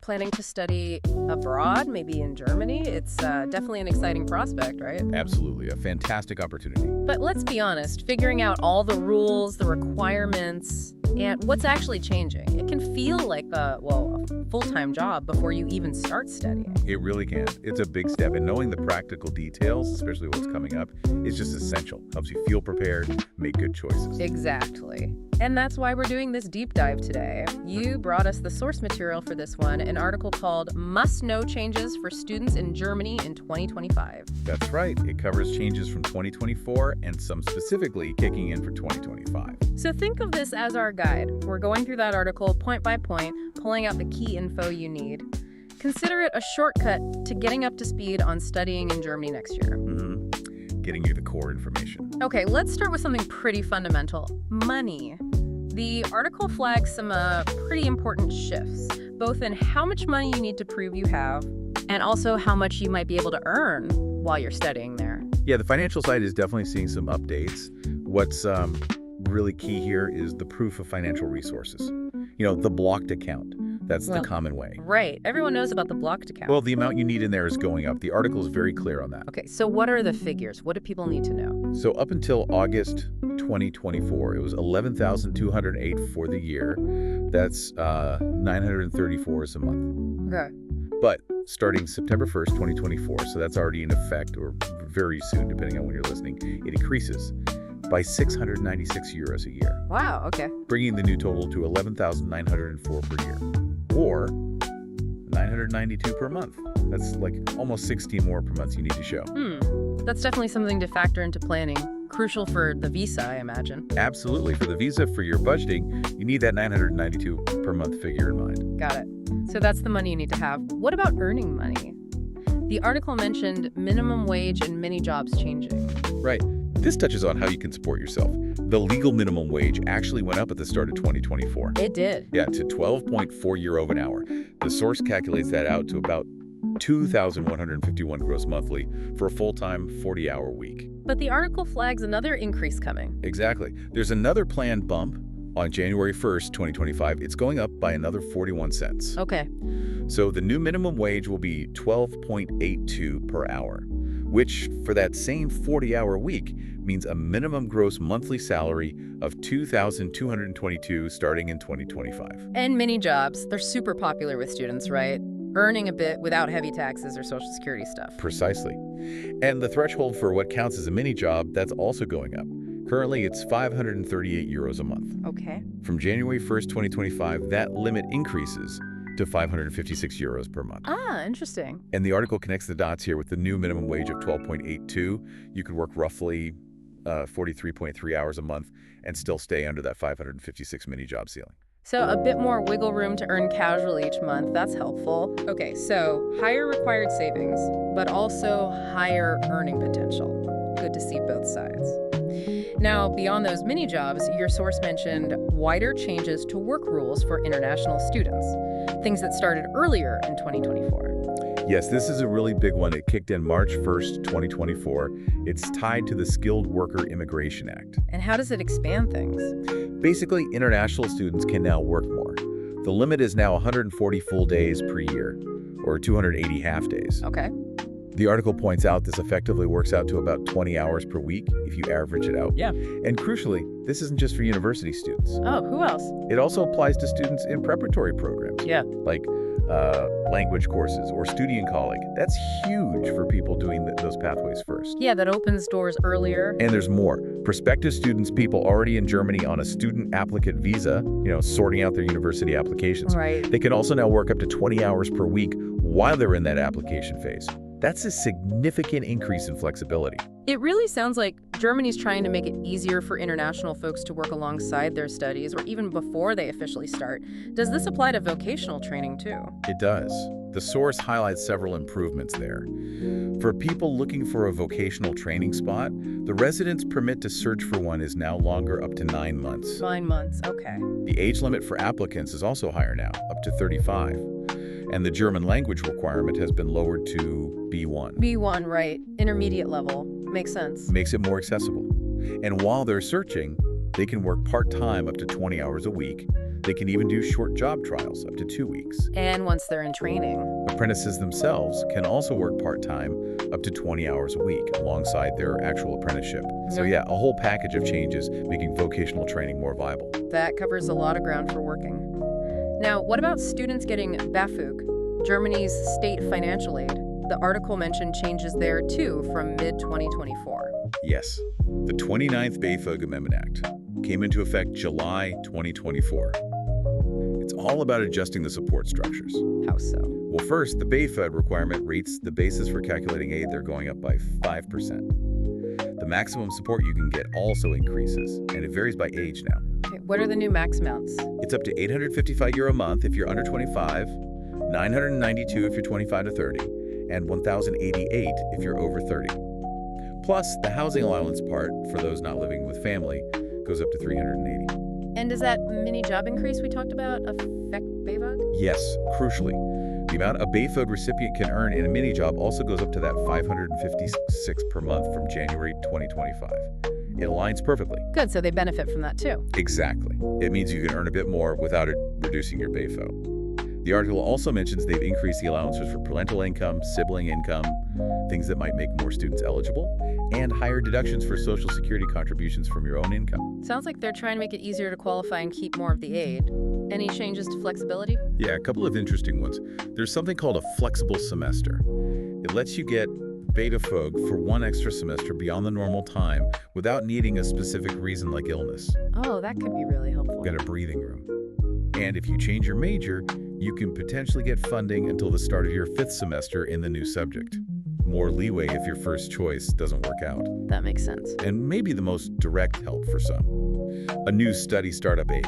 planning to study abroad, maybe in Germany. It's definitely an exciting prospect, right? Absolutely, a fantastic opportunity. But let's be honest, figuring out all the rules, the requirements, and what's actually changing, it can feel like a full-time job before you even start studying. It really can. It's a big step, and knowing the practical details, especially what's coming up, is just essential. Helps you feel prepared, make good choices. Exactly. And that's why we're doing this deep dive today. You brought us the source material for this one, an article called Must Know Changes for Students in Germany in 2025. That's right. It covers changes from 2024 and some specifically kicking in for 2025. So think of this as our guide. We're going through that article point by point, pulling out the key info you need. Consider it a shortcut to getting up to speed on studying in Germany next year. Getting you the core information. Okay, let's start with something pretty fundamental. Money. The article flags some pretty important shifts, both in how much money you need to prove you have, and also how much you might be able to earn while you're studying there. Yeah, the financial side is definitely seeing some updates. What's really key here is the proof of financial resources. The blocked account. That's the common way. Right. Everyone knows about the blocked account. Well, the amount you need in there is going up. The article is very clear on that. Okay, so what are the figures? What do people need to know? So up until August 2024, it was 11,208 for the year. That's 934 a month. Okay. But starting September 1st, 2024, so that's already in effect, or very soon, depending on when you're listening, it increases by 696 euros a year. Wow, okay. Bringing the new total to 11,904 per year, or 992 per month. That's like almost 16 more per month you need to show. That's definitely something to factor into planning. Crucial for the visa, I imagine. Absolutely. For the visa, for your budgeting, you need that 992 per month figure in mind. Got it. So that's the money you need to have. What about earning money? The article mentioned minimum wage and many jobs changing. Right. This touches on how you can support yourself. The legal minimum wage actually went up at the start of 2024. It did. Yeah, to 12.4 euro an hour. The source calculates that out to about 2,151 gross monthly for a full-time 40-hour week. But the article flags another increase coming. Exactly. There's another planned bump on January 1st, 2025. It's going up by another 41 cents. Okay. So the new minimum wage will be 12.82 per hour, which for that same 40-hour week means a minimum gross monthly salary of 2,222 starting in 2025. And mini jobs, they're super popular with students, right? Earning a bit without heavy taxes or social security stuff. Precisely. And the threshold for what counts as a mini job, that's also going up. Currently, it's 538 euros a month. Okay. From January 1st, 2025, that limit increases to 556 euros per month. Ah, interesting. And the article connects the dots here with the new minimum wage of 12.82. You could work roughly 43.3 hours a month and still stay under that 556 mini job ceiling. So a bit more wiggle room to earn casually each month. That's helpful. Okay, so higher required savings, but also higher earning potential. Good to see both sides. Now, beyond those mini jobs, your source mentioned wider changes to work rules for international students, things that started earlier in 2024. Yes, this is a really big one. It kicked in March 1st, 2024. It's tied to the Skilled Worker Immigration Act. And how does it expand things? Basically, international students can now work more. The limit is now 140 full days per year, or 280 half days. Okay. The article points out this effectively works out to about 20 hours per week if you average it out. Yeah. And crucially, this isn't just for university students. Oh, who else? It also applies to students in preparatory programs. Yeah. Like language courses or Studien Kolleg. That's huge for people doing those pathways first. Yeah, that opens doors earlier. And there's more. Prospective students, people already in Germany on a student applicant visa, sorting out their university applications. Right. They can also now work up to 20 hours per week while they're in that application phase. That's a significant increase in flexibility. It really sounds like Germany's trying to make it easier for international folks to work alongside their studies or even before they officially start. Does this apply to vocational training too? It does. The source highlights several improvements there. For people looking for a vocational training spot, the residence permit to search for one is now longer, up to 9 months. 9 months, okay. The age limit for applicants is also higher now, up to 35. And the German language requirement has been lowered to B1. B1, right. Intermediate level. Makes sense. Makes it more accessible. And while they're searching, they can work part-time up to 20 hours a week, They can even do short job trials up to 2 weeks. And once they're in training. Apprentices themselves can also work part-time up to 20 hours a week alongside their actual apprenticeship. So yeah, a whole package of changes making vocational training more viable. That covers a lot of ground for working. Now, what about students getting BAföG, Germany's state financial aid? The article mentioned changes there too from mid-2024. Yes, the 29th BAföG Amendment Act came into effect July 2024. It's all about adjusting the support structures. How so? Well, first, the BAföG requirement rates the basis for calculating aid. They're going up by 5%. The maximum support you can get also increases, and it varies by age now. Okay, what are the new max amounts? It's up to €855 a month if you're under 25, €992 if you're 25 to 30, and $1,088 if you're over 30. Plus, the housing allowance part for those not living with family goes up to $380. And does that mini job increase we talked about affect BAföG? Yes, crucially. The amount a BAföG recipient can earn in a mini job also goes up to that $556 per month from January 2025. It aligns perfectly. Good, so they benefit from that too. Exactly. It means you can earn a bit more without it reducing your BAföG. The article also mentions they've increased the allowances for parental income, sibling income, things that might make more students eligible, and higher deductions for Social Security contributions from your own income. Sounds like they're trying to make it easier to qualify and keep more of the aid. Any changes to flexibility? Yeah, a couple of interesting ones. There's something called a flexible semester. It lets you get BAföG for one extra semester beyond the normal time without needing a specific reason like illness. Oh, that could be really helpful. Got a breathing room. And if you change your major, you can potentially get funding until the start of your 5th semester in the new subject. More leeway if your first choice doesn't work out. That makes sense. And maybe the most direct help for some. A new study startup aid.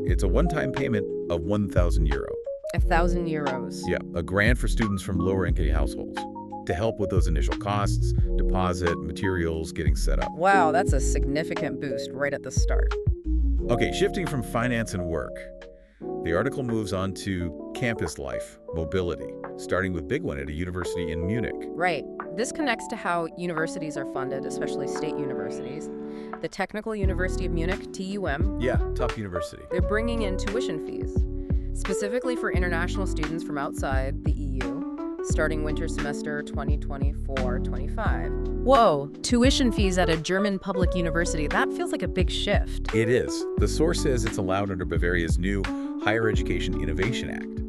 It's a one-time payment of €1,000. €1,000. Yeah, a grant for students from lower-income households to help with those initial costs, deposit, materials, getting set up. Wow, that's a significant boost right at the start. Okay, shifting from finance and work. The article moves on to campus life, mobility, starting with big one at a university in Munich. Right. This connects to how universities are funded, especially state universities. The Technical University of Munich, TUM. Yeah, top university. They're bringing in tuition fees, specifically for international students from outside the EU, starting winter semester 2024-25. Whoa, tuition fees at a German public university, that feels like a big shift. It is. The source says it's allowed under Bavaria's new Higher Education Innovation Act.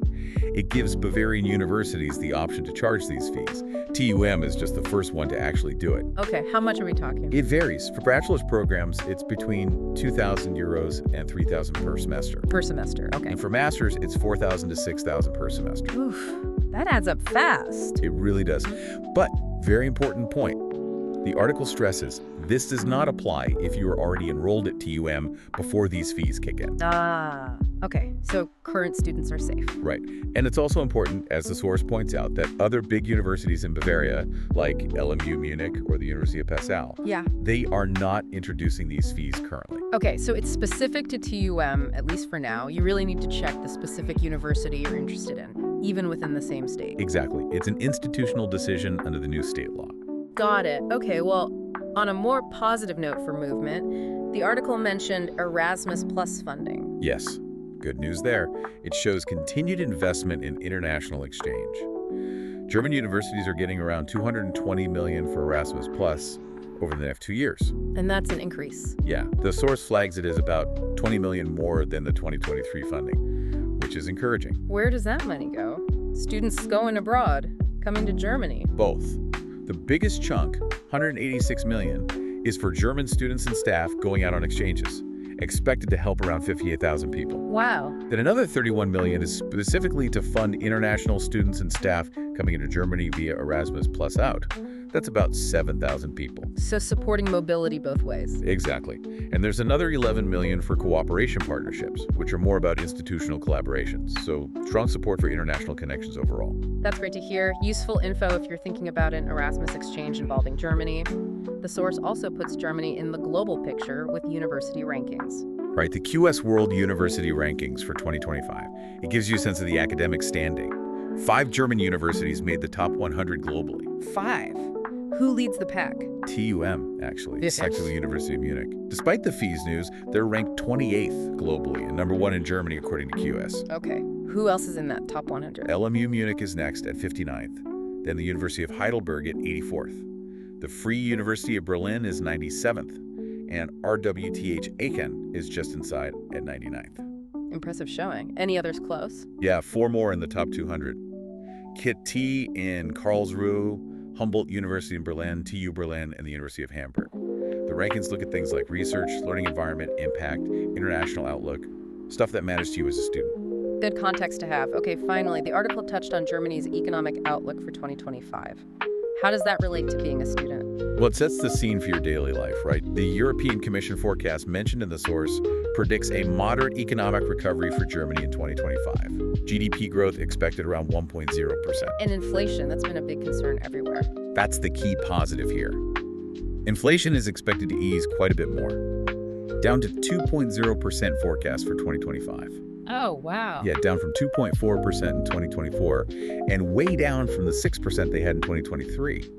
It gives Bavarian universities the option to charge these fees. TUM is just the first one to actually do it. Okay, how much are we talking? It varies. For bachelor's programs, it's between €2,000 and $3,000 per semester. Per semester, okay. And for masters, it's $4,000 to $6,000 per semester. Oof, that adds up fast. It really does. But, very important point, the article stresses this does not apply if you are already enrolled at TUM before these fees kick in. Ah, okay. So current students are safe. Right. And it's also important, as the source points out, that other big universities in Bavaria, like LMU Munich or the University of Passau, they are not introducing these fees currently. Okay, so it's specific to TUM, at least for now. You really need to check the specific university you're interested in, even within the same state. Exactly. It's an institutional decision under the new state law. Got it. Okay, well, on a more positive note for movement, the article mentioned Erasmus Plus funding. Yes, good news there. It shows continued investment in international exchange. German universities are getting around $220 million for Erasmus Plus over the next 2 years. And that's an increase. Yeah, the source flags it as about $20 million more than the 2023 funding, which is encouraging. Where does that money go? Students going abroad, coming to Germany? Both. The biggest chunk, $186 million, is for German students and staff going out on exchanges, expected to help around 58,000 people. Wow. Then another $31 million is specifically to fund international students and staff coming into Germany via Erasmus Plus Out. That's about 7,000 people. So supporting mobility both ways. Exactly. And there's another $11 million for cooperation partnerships, which are more about institutional collaborations. So strong support for international connections overall. That's great to hear. Useful info if you're thinking about an Erasmus exchange involving Germany. The source also puts Germany in the global picture with university rankings. Right, the QS World University Rankings for 2025. It gives you a sense of the academic standing. 5 German universities made the top 100 globally. 5? Who leads the pack? TUM, actually, Yes. Technical University of Munich. Despite the fees news, they're ranked 28th globally and number 1 in Germany, according to QS. Okay. Who else is in that top 100? LMU Munich is next at 59th, then the University of Heidelberg at 84th. The Free University of Berlin is 97th, and RWTH Aachen is just inside at 99th. Impressive showing. Any others close? Yeah, 4 more in the top 200. KIT in Karlsruhe, Humboldt University in Berlin, TU Berlin, and the University of Hamburg. The rankings look at things like research, learning environment, impact, international outlook, stuff that matters to you as a student. Good context to have. Okay, finally, the article touched on Germany's economic outlook for 2025. How does that relate to being a student? Well, it sets the scene for your daily life, right? The European Commission forecast mentioned in the source predicts a moderate economic recovery for Germany in 2025. GDP growth expected around 1.0%. And inflation, that's been a big concern everywhere. That's the key positive here. Inflation is expected to ease quite a bit more, down to 2.0% forecast for 2025. Oh, wow. Yeah, down from 2.4% in 2024, and way down from the 6% they had in 2023.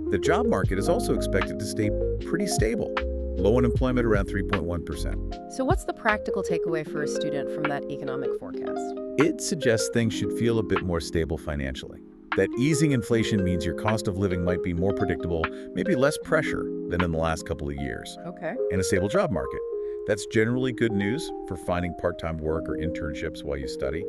The job market is also expected to stay pretty stable. Low unemployment around 3.1%. So what's the practical takeaway for a student from that economic forecast? It suggests things should feel a bit more stable financially. That easing inflation means your cost of living might be more predictable, maybe less pressure than in the last couple of years. Okay. And a stable job market. That's generally good news for finding part-time work or internships while you study,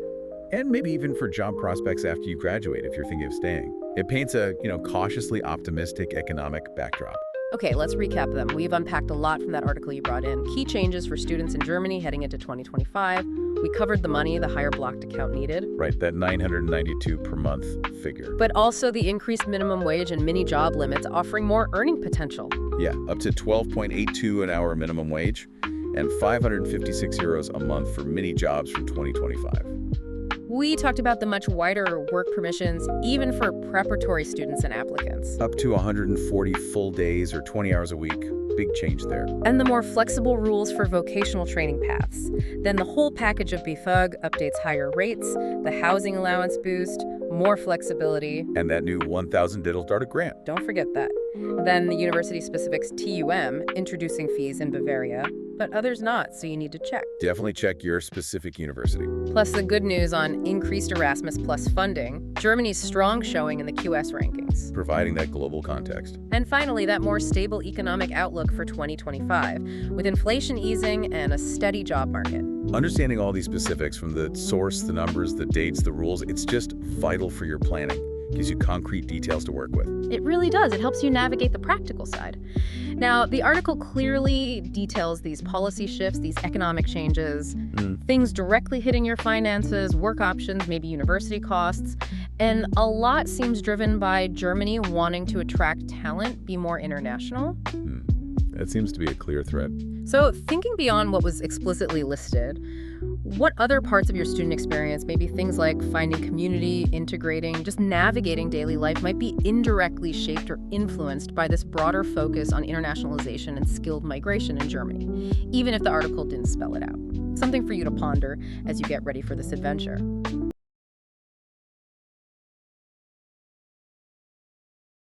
and maybe even for job prospects after you graduate if you're thinking of staying. It paints a, cautiously optimistic economic backdrop. Okay, let's recap them. We've unpacked a lot from that article you brought in. Key changes for students in Germany heading into 2025. We covered the money the higher blocked account needed. Right, that $992 per month figure. But also the increased minimum wage and mini job limits offering more earning potential. Yeah, up to 12.82 an hour minimum wage and 556 euros a month for mini jobs from 2025. We talked about the much wider work permissions, even for preparatory students and applicants. Up to 140 full days or 20 hours a week. Big change there. And the more flexible rules for vocational training paths. Then the whole package of BFUG updates higher rates, the housing allowance boost, more flexibility. And that new 1,000 Diddle-Darted grant. Don't forget that. Then the university specifics TUM, introducing fees in Bavaria, but others not, so you need to check. Definitely check your specific university. Plus the good news on increased Erasmus Plus funding, Germany's strong showing in the QS rankings. Providing that global context. And finally, that more stable economic outlook for 2025, with inflation easing and a steady job market. Understanding all these specifics from the source, the numbers, the dates, the rules, it's just vital for your planning. Gives you concrete details to work with. It really does. It helps you navigate the practical side. Now, the article clearly details these policy shifts, these economic changes, things directly hitting your finances, work options, maybe university costs, and a lot seems driven by Germany wanting to attract talent, be more international. That seems to be a clear thread. So, thinking beyond what was explicitly listed, what other parts of your student experience, maybe things like finding community, integrating, just navigating daily life, might be indirectly shaped or influenced by this broader focus on internationalization and skilled migration in Germany, even if the article didn't spell it out? Something for you to ponder as you get ready for this adventure.